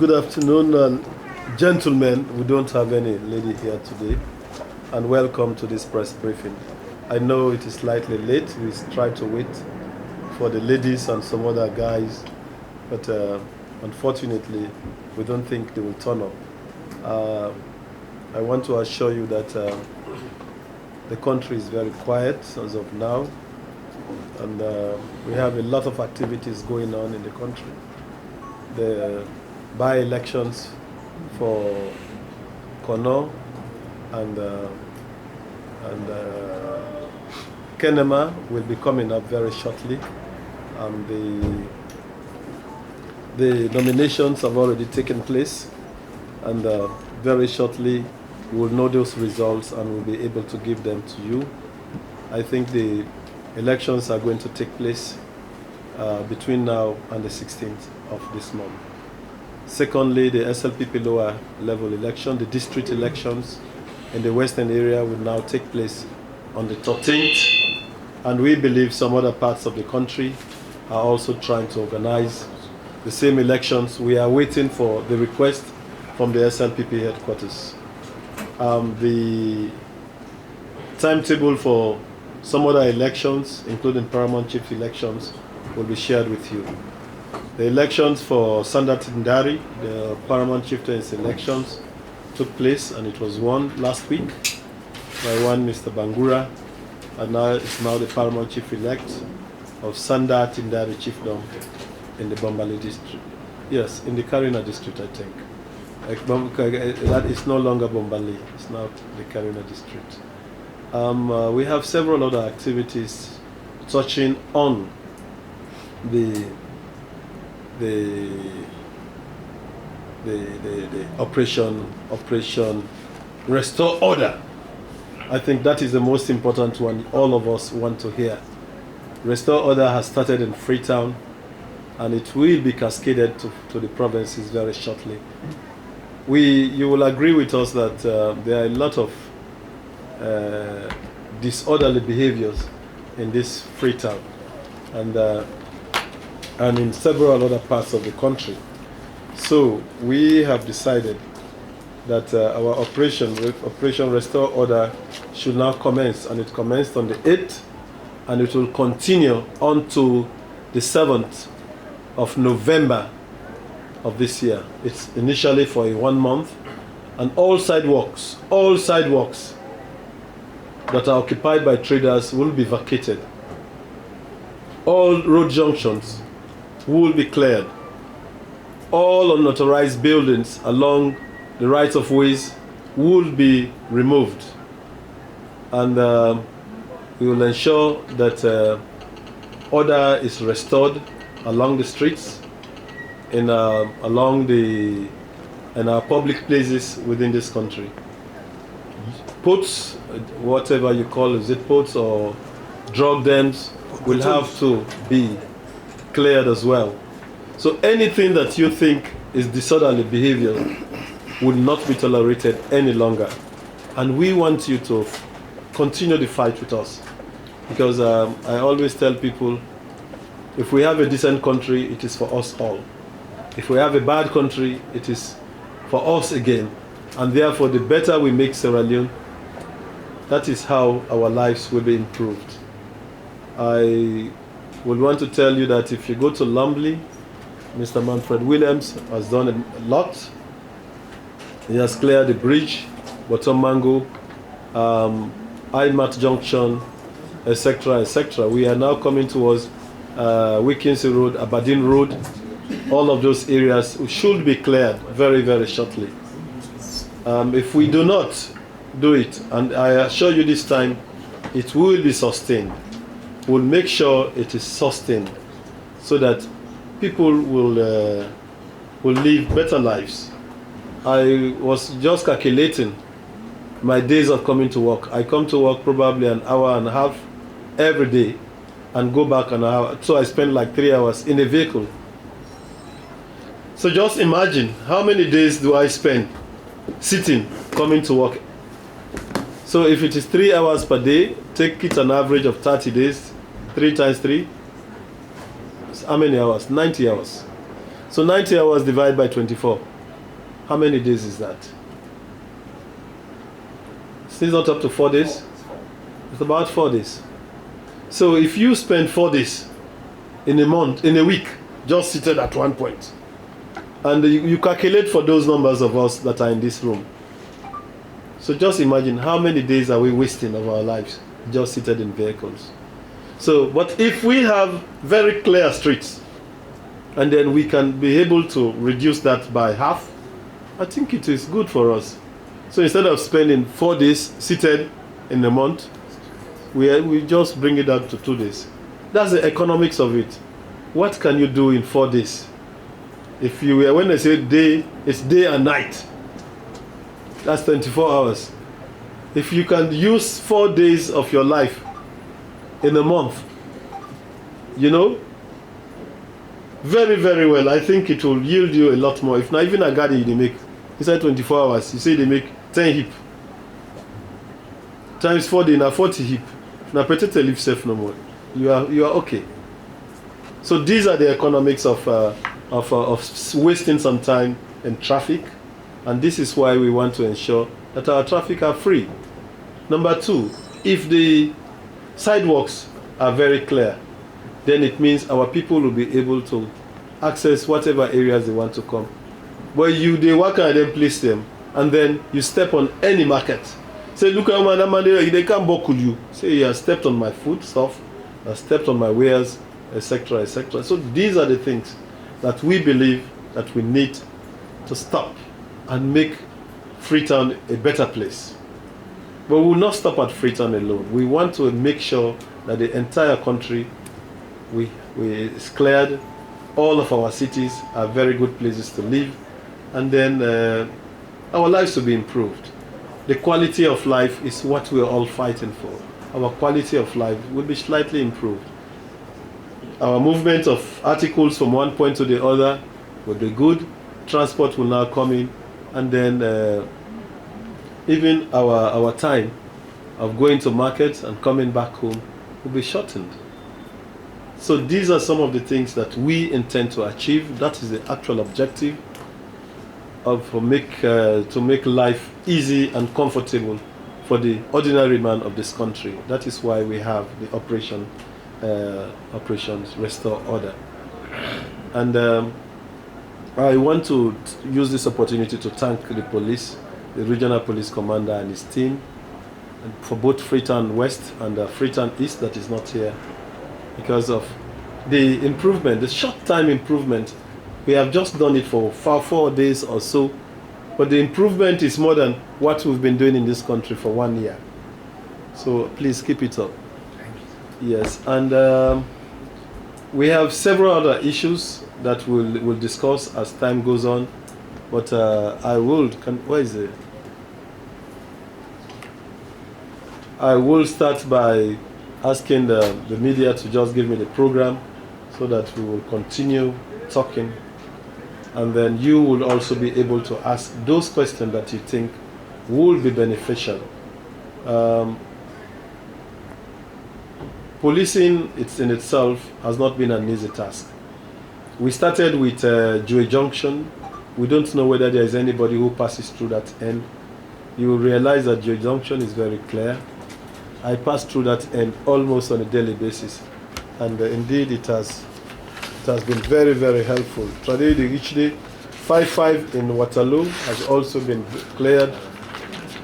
Good afternoon, gentlemen. We don't have any lady here today, and welcome to this press briefing. I know it is slightly late. We tried to wait for the ladies and some other guys, but unfortunately, we don't think they will turn up. I want to assure you that the country is very quiet as of now, and we have a lot of activities going on in the country. The by-elections for Kono and Kenema will be coming up very shortly. The nominations have already taken place, and very shortly we will know those results and we'll be able to give them to you. I think the elections are going to take place between now and the 16th of this month. Secondly, the SLPP lower level election, the district elections in the western area will now take place on the 13th, and we believe some other parts of the country are also trying to organize the same elections. We are waiting for the request from the SLPP headquarters. The timetable for some other elections, including Paramount Chief elections, will be shared with you. The elections for Sanda Tindari, the Paramount Chieftain's elections, took place, and it was won last week by one Mr. Bangura, and now it's now the Paramount Chief elect of Sanda Tindari Chiefdom in the Bombali district. Yes, in the Karina district, I think. That is no longer Bombali, it's now the Karina district. We have several other activities touching on the operation restore order. I think that is the most important one all of us want to hear. Restore order has started in Freetown, and it will be cascaded to the provinces very shortly. You will agree with us that there are a lot of disorderly behaviors in this Freetown, and in several other parts of the country. So we have decided that our Operation Restore Order should now commence, and it commenced on the 8th, and it will continue on to the 7th of November of this year. It's initially for a 1 month, and all sidewalks that are occupied by traders will be vacated. All road junctions will be cleared. All unauthorized buildings along the rights-of-ways will be removed, and we will ensure that order is restored along the streets, in our public places within this country. Ports, whatever you call it, zip ports or drug dens, will have to be cleared as well. So anything that you think is disorderly behavior will not be tolerated any longer. And we want you to continue the fight with us. Because I always tell people, if we have a decent country, it is for us all. If we have a bad country, it is for us again. And therefore, the better we make Sierra Leone, that is how our lives will be improved. I would want to tell you that if you go to Lumley, Mr. Manfred Williams has done a lot. He has cleared the bridge, Bottom Mango, IMAT Junction, etc., etc. We are now coming towards Wickinsey Road, Aberdeen Road. All of those areas should be cleared very, very shortly. If we do not do it, and I assure you this time, it will be sustained. We'll make sure it is sustained so that people will live better lives. I was just calculating my days of coming to work. I come to work probably an hour and a half every day and go back an hour. So I spend like 3 hours in a vehicle. So just imagine how many days do I spend sitting, coming to work. So if it is 3 hours per day, take it an average of 30 days, 3 times 3. How many hours? 90 hours. So 90 hours divided by 24. How many days is that? Still not up to 4 days? It's about 4 days. So if you spend 4 days in a month, in a week, just seated at one point, and you calculate for those numbers of us that are in this room. So just imagine how many days are we wasting of our lives just seated in vehicles. So, but if we have very clear streets, and then we can be able to reduce that by half, I think it is good for us. So instead of spending 4 days seated in a month, we just bring it down to 2 days. That's the economics of it. What can you do in 4 days? If you were, when I say day, it's day and night. That's 24 hours. If you can use 4 days of your life in a month, you know, very, very well, I think it will yield you a lot more. If not, even a garden they make, inside 24 hours, you say they make 10 hip. Times 4 days, now 40 hip. Now, petite live safe no more. You are okay. So these are the economics of wasting some time in traffic, and this is why we want to ensure that our traffic are free. Number 2, if the sidewalks are very clear, then it means our people will be able to access whatever areas they want to come. But they work and then place them, and then you step on any market. Say, look at man, they can't buckle you. Say, you have stepped on my food stuff, you have stepped on my wares, etc., etc. So these are the things that we believe that we need to stop and make Freetown a better place. But we will not stop at Freetown alone. We want to make sure that the entire country is cleared. All of our cities are very good places to live, and then our lives will be improved. The quality of life is what we're all fighting for. Our quality of life will be slightly improved. Our movement of articles from one point to the other will be good. Transport will now come in, and then even our time of going to markets and coming back home will be shortened. So these are some of the things that we intend to achieve. That is the actual objective to make life easy and comfortable for the ordinary man of this country. That is why we have the Operations Restore Order. And I want to use this opportunity to thank the police, the regional police commander and his team, and for both Freetown West and Freetown East that is not here, because of the improvement, the short-time improvement. We have just done it for 4 days or so, but the improvement is more than what we've been doing in this country for 1 year. So please keep it up. Yes, and we have several other issues that we'll discuss as time goes on, but I will start by asking the media to just give me the program so that we will continue talking, and then you will also be able to ask those questions that you think will be beneficial. Policing in itself has not been an easy task. We started with Joy Junction. We don't know whether there is anybody who passes through that end. You will realize that Joy Junction is very clear. I pass through that end almost on a daily basis, and indeed it has been very, very helpful. Today, each day, 55 in Waterloo has also been cleared,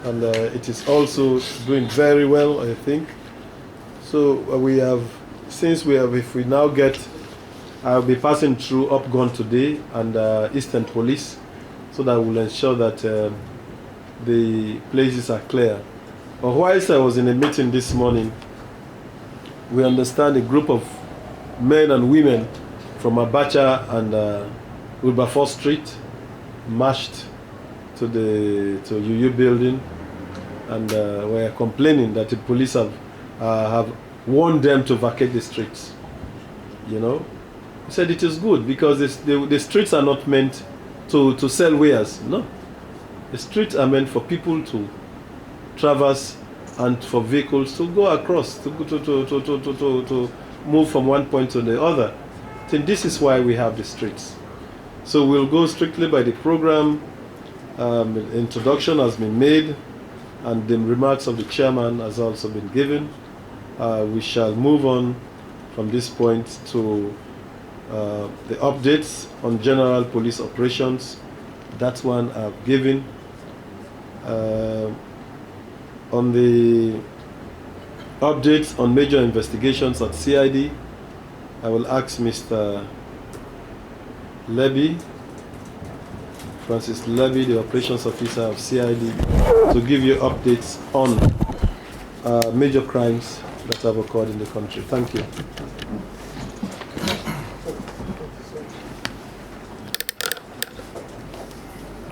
and it is also doing very well, I think. So if we now get, I'll be passing through Upgon today and Eastern Police, so that we'll ensure that the places are clear. But whilst I was in a meeting this morning, we understand a group of men and women from Abacha and Wilberforce Street marched to UU building, and were complaining that the police have warned them to vacate the streets. You know, he said it is good because the streets are not meant to sell wares. No, the streets are meant for people to traverse and for vehicles to go across, to move from one point to the other. So this is why we have the streets. So we'll go strictly by the program. Introduction has been made, and the remarks of the chairman has also been given. We shall move on from this point to the updates on general police operations. That one I've given. On the updates on major investigations at CID, I will ask Mr. Levy, Francis Levy, the operations officer of CID, to give you updates on major crimes that have occurred in the country. Thank you.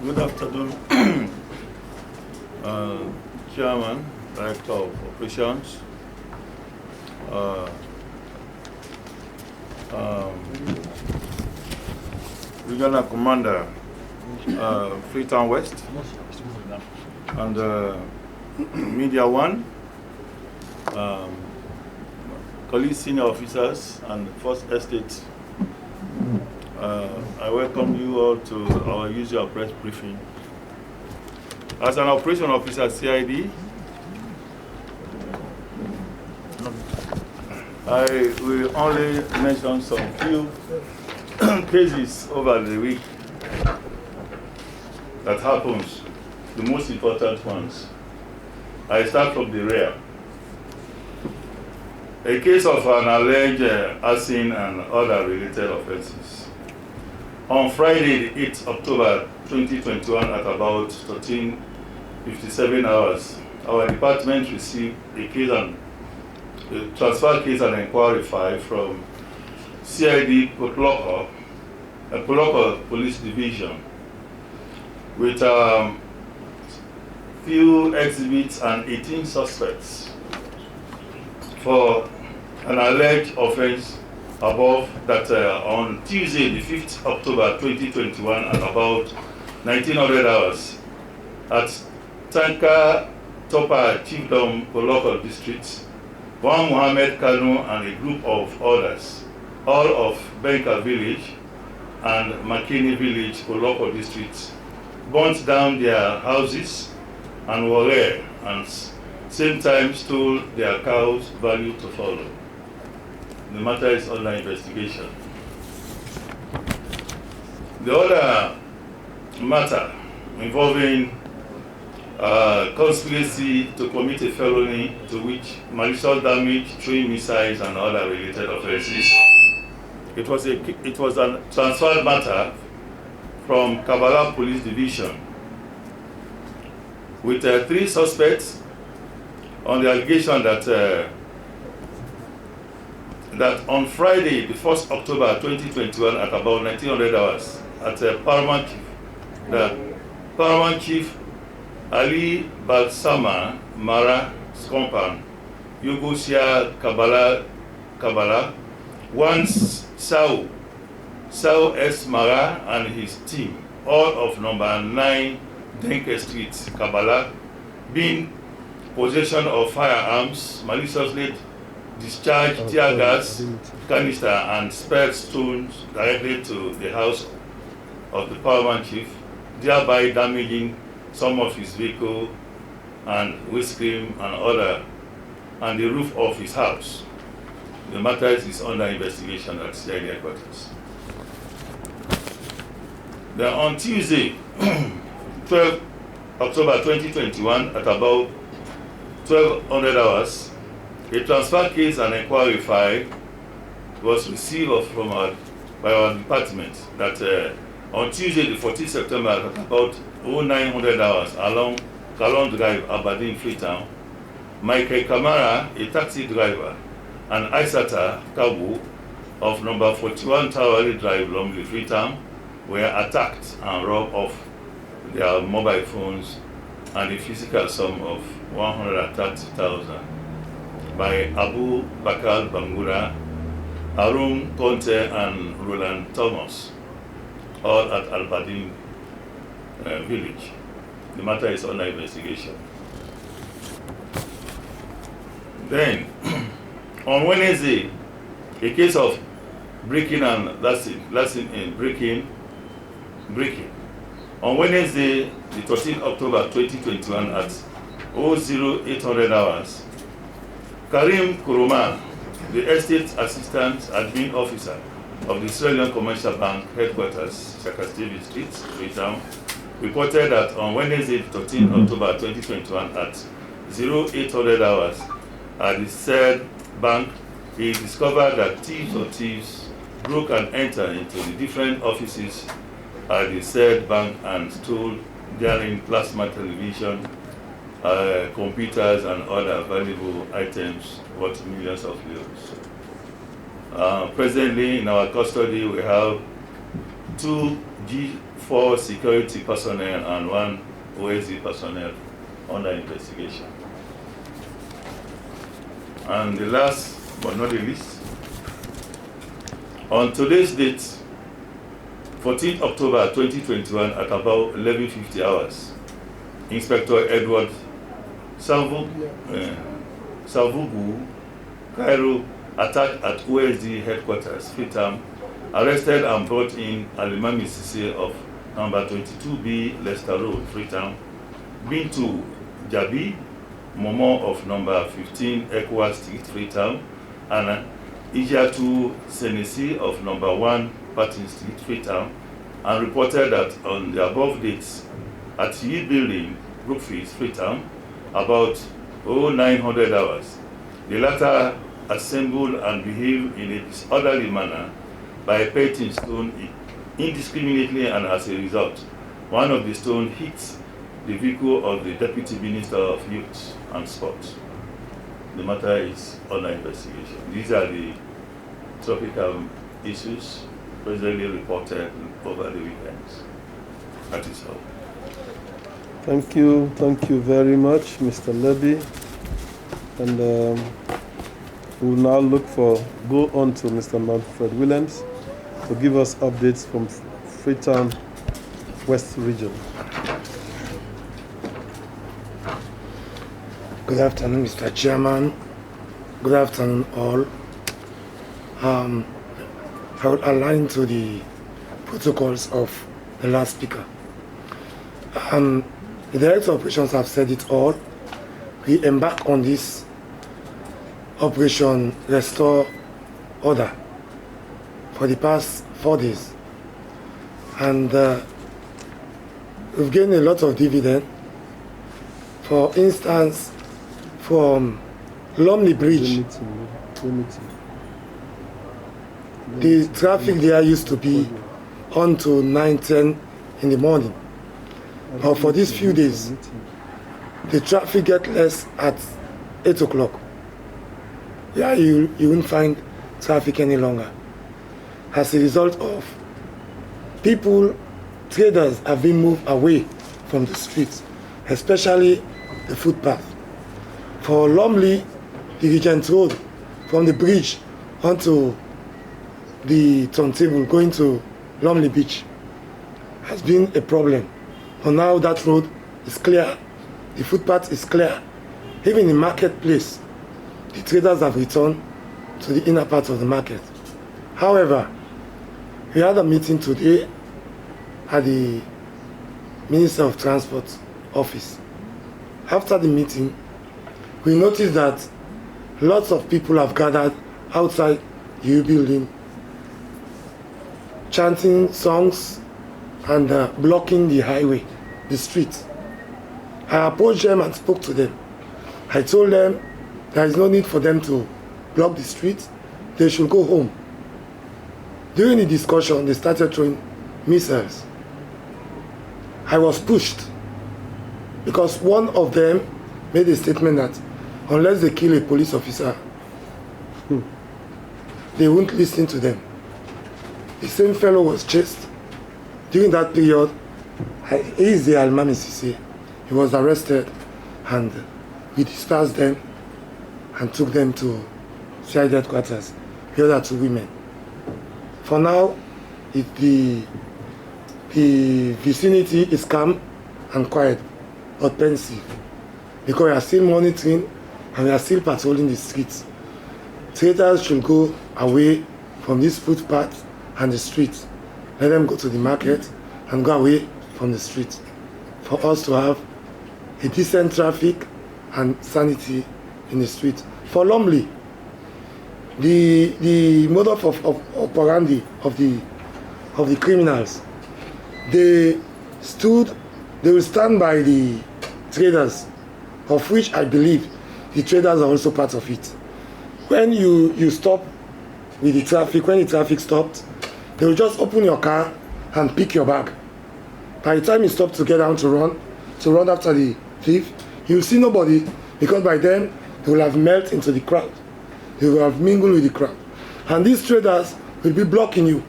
Good afternoon, Chairman, Director of Operations, Regional Commander, Freetown West, and Media One, colleagues, senior officers, and First Estate. I welcome you all to our usual press briefing. As an operation officer at CID, I will only mention some few cases over the week that happens, the most important ones. I start from the rear. A case of an alleged arson and other related offenses. On Friday, the 8th October 2021 at about 13:57 hours, our department received a transfer case and inquiry file from CID Potloco Police Division with few exhibits and 18 suspects for an alleged offense above that on Tuesday, the 5th October 2021 at about 1900 hours at Tanka Topa Chiefdom Local District, one Mohammed Kanu and a group of others, all of Benka Village and Makini Village Local District, burnt down their houses and were there, and same time stole their cows valued to follow. The matter is under investigation. The other matter involving conspiracy to commit a felony to which malicious damage, throwing missiles, and other related offenses. It was a transferred matter from Kabbalah Police Division with 3 suspects on the allegation that on Friday, the 1st October 2021 at about 1900 hours at Paramount Chief Ali Balsama Mara Skompan, Yugosia Kabbalah, once Sao S. Mara and his team, all of number 9 Denke Street, Kabbalah, being possession of firearms, maliciously discharged tear gas, canister, and spare stones directly to the house of the Paramount Chief, thereby damaging some of his vehicle and windscreen and the roof of his house. The matter is under investigation at CID headquarters. Then on Tuesday, 12 October 2021 at about 1200 hours, a transfer case and inquiry file was received by our department that on Tuesday, the 14th September at about 0900 hours along Kalon Drive, Aberdeen, Freetown, Michael Kamara, a taxi driver, and Aisata Kabu of number 41 Towerley Drive, Lumley, Freetown, were attacked and robbed of their mobile phones and a physical sum of 130,000 by Abu Bakal Bangura, Arun Conte, and Roland Thomas, all at Aberdeen village. The matter is under investigation. Then, on Wednesday, a case of breaking On Wednesday, the 13th October 2021 at 0800 hours, Karim Kuruma, the estate assistant admin officer of the Sierra Leone Commercial Bank headquarters, Shakastevi Street, Freetown, reported that on Wednesday, 13 October 2021 at 0800 hours at the said bank, he discovered that thieves broke and entered into the different offices at the said bank and stole therein plasma television, computers and other valuable items worth millions of euros. Presently in our custody we have 2 G4 security personnel and 1 OSD personnel under investigation. And the last but not the least, on today's date, 14th October 2021 at about 11:50 hours, Inspector Edward Salvugu Cairo attacked at OSD headquarters, Freetown, arrested and brought in Alimami Sise of number 22B Leicester Road, Freetown, Bintu Jabi Momo of number 15 Ekwa Street, Freetown, and Ijatu Senesi of number 1 Patton Street, Freetown, and reported that on the above dates at Yi Building, Brookfield, Freetown, about 0900 hours, the latter assembled and behaved in a disorderly manner by pelting stone indiscriminately, and as a result, one of the stones hit the vehicle of the Deputy Minister of Youth and Sport. The matter is under investigation. These are the tropical issues presently reported over the weekends. That is all. Thank you very much, Mr. Levy. And we'll now go on to Mr. Manfred Williams to give us updates from Freetown West Region. Good afternoon, Mr. Chairman. Good afternoon, all. I will align to the protocols of the last speaker. The Director of Operations have said it all. We embark on this Operation Restore Order for the past 4 days. And we've gained a lot of dividend. For instance, from Lumley Bridge, the traffic there used to be on to 9:10 in the morning. But for these few days, the traffic gets less at 8 o'clock. Yeah, you won't find traffic any longer. As a result of traders have been moved away from the streets, especially the footpath. For Lumley, the Regent Road, from the bridge onto the turntable going to Lumley Beach has been a problem. But now that road is clear, the footpath is clear. Even in the marketplace, the traders have returned to the inner part of the market. However, we had a meeting today at the Minister of Transport office. After the meeting, we noticed that lots of people have gathered outside the U building, chanting songs and blocking the highway, the street. I approached them and spoke to them. I told them there is no need for them to block the street. They should go home. During the discussion, they started throwing missiles. I was pushed because one of them made a statement that unless they kill a police officer, they won't listen to them. The same fellow was chased. During that period, he is the Almami Sise. He was arrested and we dispersed them and took them to CID headquarters, the other 2 women. For now, the vicinity is calm and quiet, but pensive, because we are still monitoring and we are still patrolling the streets. Traders should go away from this footpath and the streets. Let them go to the market and go away from the street for us to have a decent traffic and sanity in the street. For Lumley, the modus of operandi of the criminals, they will stand by the traders, of which I believe the traders are also part of it. When you stop with the traffic, when the traffic stopped, they will just open your car and pick your bag. By the time you stop to get down to run after the thief, you'll see nobody, because by then they will have melted into the crowd. They will have mingled with the crowd. And these traders will be blocking you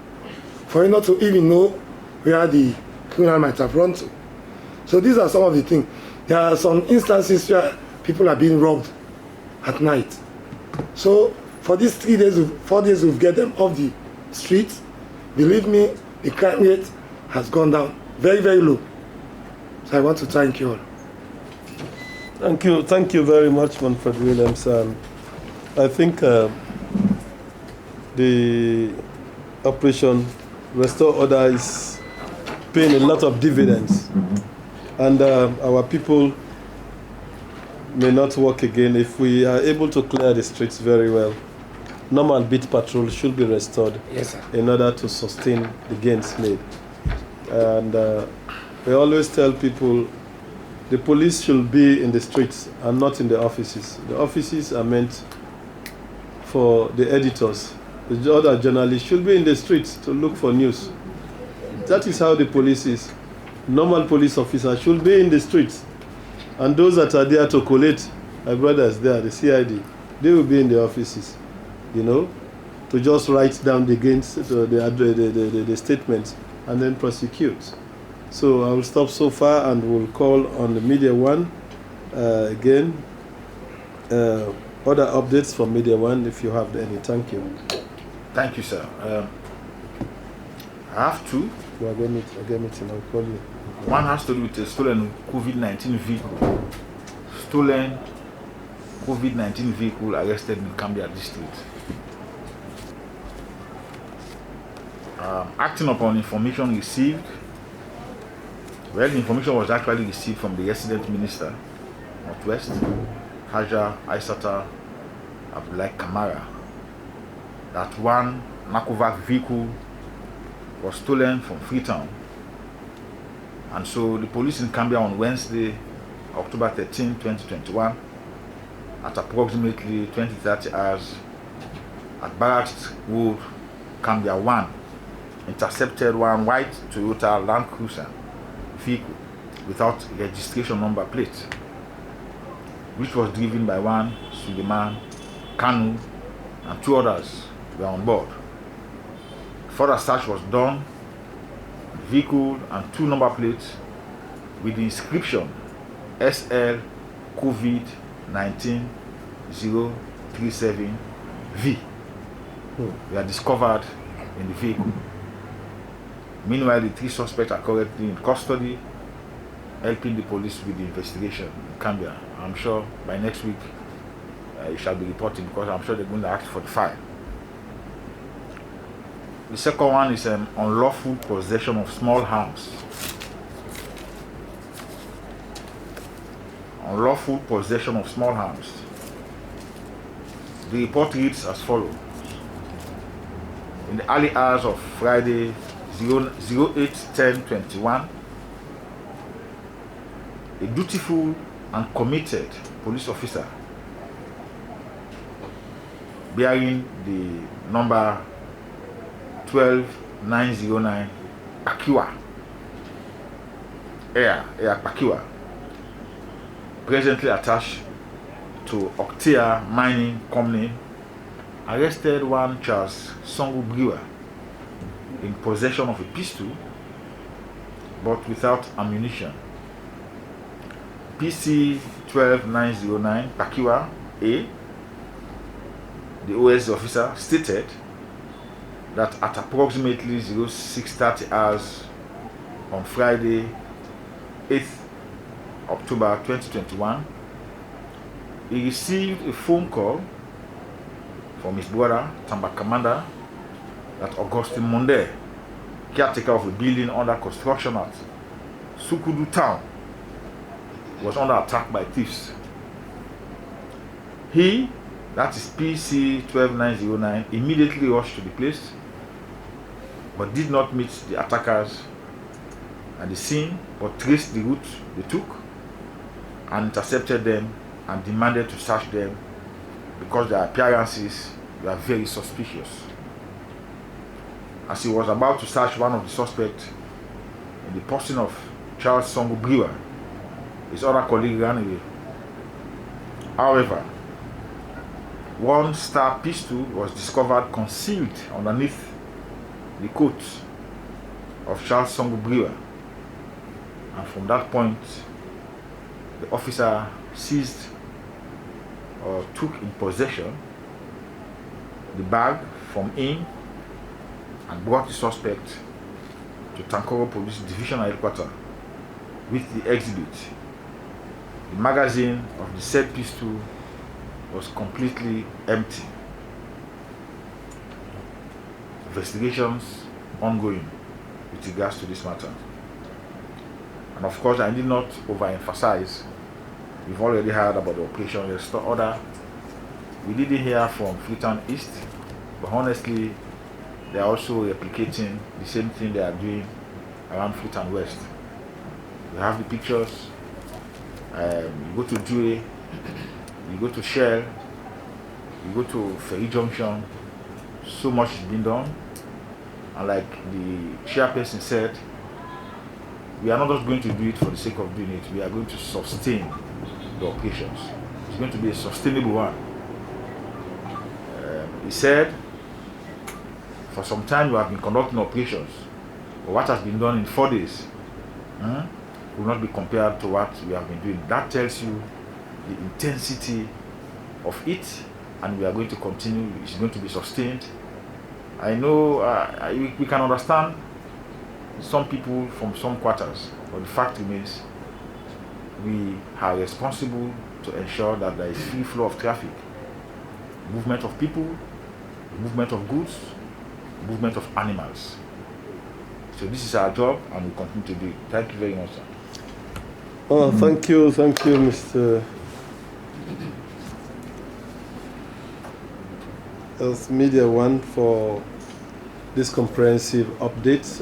for you not to even know where the criminal might have run to. So these are some of the things. There are some instances where people are being robbed at night. So for these 4 days we've get them off the streets, believe me, the crime rate has gone down very, very low. So I want to thank you all. Thank you very much, Manfred Williams. I think the Operation Restore Order is paying a lot of dividends, and our people may not work again if we are able to clear the streets very well. Normal beat patrol should be restored, yes, sir, in order to sustain the gains made. And we always tell people the police should be in the streets and not in the offices. The offices are meant for the editors. The other journalists should be in the streets to look for news. That is how the police is. Normal police officers should be in the streets. And those that are there to collate, my brothers there, the CID, they will be in the offices, to just write down the gains, the statements, and then prosecute. So I will stop so far and we'll call on the Media One again. Other updates from Media One if you have any. Thank you. Thank you, sir. I have two. I'll call you. One has to do with a stolen COVID-19 vehicle. Stolen COVID-19 vehicle arrested in Cambia district. Acting upon information received, well, the information was actually received from the resident minister, Northwest, Haja Aissata Abdullahi Kamara, that one Nakovac vehicle was stolen from Freetown. And so the police in Cambia on Wednesday, October 13, 2021, at approximately 20:30 hours at Barracks Road, Cambia 1, intercepted one white Toyota Land Cruiser vehicle without registration number plate, which was driven by one Suleiman Kanu, and 2 others were on board. Further search was done, vehicle and 2 number plates with the inscription SL COVID-19 037V were discovered in the vehicle. Meanwhile, the 3 suspects are currently in custody, helping the police with the investigation in Cambia. I'm sure by next week it shall be reported, because I'm sure they're going to ask for the file. The second one is unlawful possession of small arms. Unlawful possession of small arms. The report reads as follows. In the early hours of Friday 08/10/21, a dutiful and committed police officer bearing the number 12909 Pakiwa, Air Pakiwa, presently attached to Octea Mining Company, arrested one Charles Songu Brewer in possession of a pistol but without ammunition. PC 12909 Pakiwa A, the OS officer, stated that at approximately 06:30 hours on Friday 8th October 2021, he received a phone call from his brother, Tamba Commander, that Augustine Monde, caretaker of a building under construction at Sukudu town was under attack by thieves. He, that is PC 12909, immediately rushed to the place but did not meet the attackers at the scene, but traced the route they took and intercepted them and demanded to search them because their appearances were very suspicious. As he was about to search one of the suspects in the person of Charles Songo Brewer, his other colleague ran away. However, one star pistol was discovered concealed underneath the coat of Charles Songo Brewer, and from that point the officer seized or took in possession the bag from him and brought the suspect to Tankoro Police Division Headquarters with the exhibit. The magazine of the said pistol was completely empty. Investigations ongoing with regards to this matter. And of course, I did not overemphasize. We've already heard about the operation Restore Order. We didn't hear from Freetown East, but honestly, they are also replicating the same thing they are doing around Freetown West. We have the pictures. You go to Due, you go to Shell, you go to Ferry Junction. So much is being done, and like the chairperson said, we are not just going to do it for the sake of doing it. We are going to sustain the operations. It's going to be a sustainable one. He said, for some time we have been conducting operations, but what has been done in 4 days will not be compared to what we have been doing. That tells you the intensity of it, and we are going to continue. It's going to be sustained. I know we can understand some people from some quarters, but the fact remains we are responsible to ensure that there is free flow of traffic, movement of people, movement of goods, movement of animals. So this is our job, and we continue to do it. Thank you very much, sir. Oh, thank you, Mr. Media One, for this comprehensive update.